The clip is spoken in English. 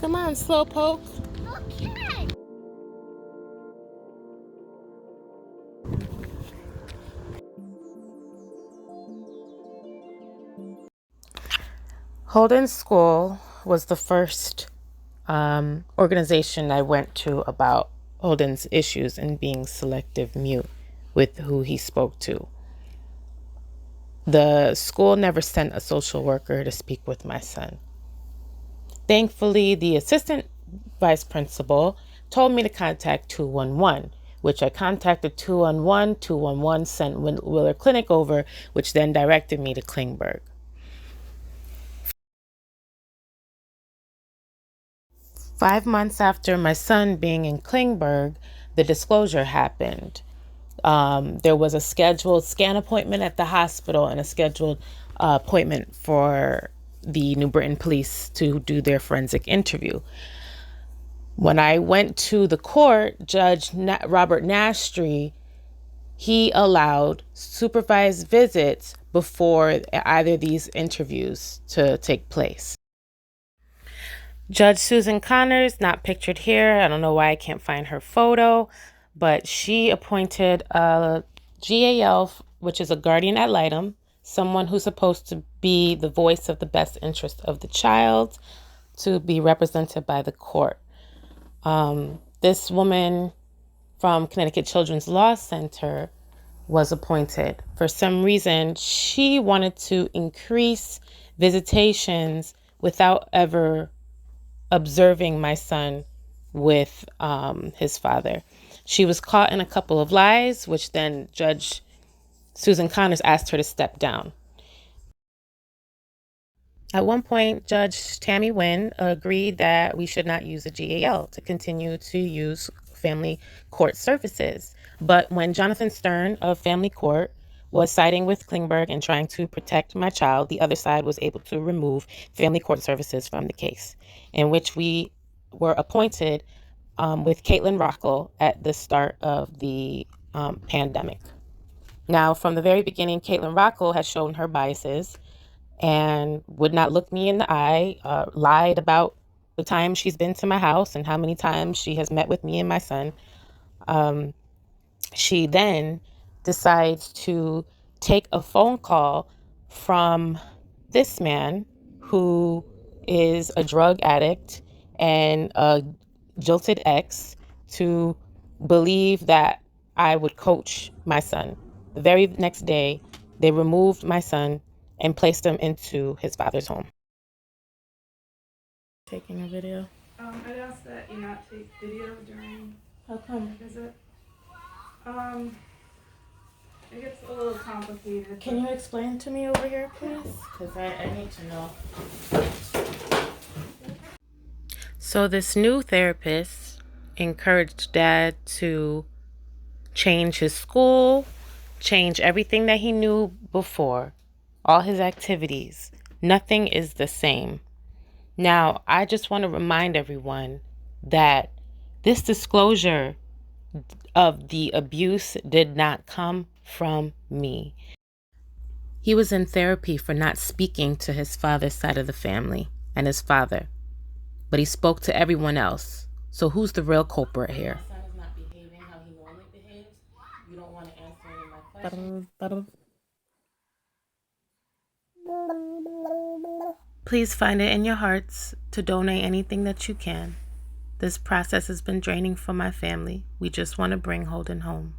Come on, slowpoke. Okay. Holden's school was the first organization I went to about Holden's issues and being selective mute with who he spoke to. The school never sent a social worker to speak with my son. Thankfully, the assistant vice principal told me to contact 211, which I contacted 211. 211 sent Willer Clinic over, which then directed me to Klingberg. 5 months after my son being in Klingberg, the disclosure happened. There was a scheduled scan appointment at the hospital and a scheduled appointment for the New Britain police to do their forensic interview. When I went to the court, Judge Robert Nastry, he allowed supervised visits before either of these interviews to take place. Judge Susan Connors, not pictured here. I don't know why I can't find her photo, but she appointed a GAL, which is a guardian ad litem, someone who's supposed to be the voice of the best interest of the child, to be represented by the court. This woman from Connecticut Children's Law Center was appointed. For some reason, she wanted to increase visitations without ever observing my son with his father. She was caught in a couple of lies, which then Judge Susan Connors asked her to step down. At one point, Judge Tammy Wynn agreed that we should not use a GAL to continue to use family court services. But when Jonathan Stern of Family Court was siding with Klingberg and trying to protect my child, the other side was able to remove family court services from the case, in which we were appointed with Caitlin Rockel at the start of the pandemic. Now, from the very beginning, Caitlin Rockel has shown her biases and would not look me in the eye, lied about the time she's been to my house and how many times she has met with me and my son. She then decides to take a phone call from this man who is a drug addict and a jilted ex to believe that I would coach my son. The very next day, they removed my son and placed him into his father's home. Taking a video. I'd ask that you not take video during How come? the visit. It gets a little complicated. Can you explain to me over here, please? Because I need to know. So this new therapist encouraged Dad to change his school, change everything that he knew before, all his activities. Nothing is the same. Now, I just want to remind everyone that this disclosure of the abuse did not come from me. He was in therapy for not speaking to his father's side of the family and his father, but he spoke to everyone else. So who's the real culprit here? My son is not behaving how he normally behaves. You don't want to answer any of my questions. Please find it in your hearts to donate anything that you can. This process has been draining for my family. We just want to bring Holden home.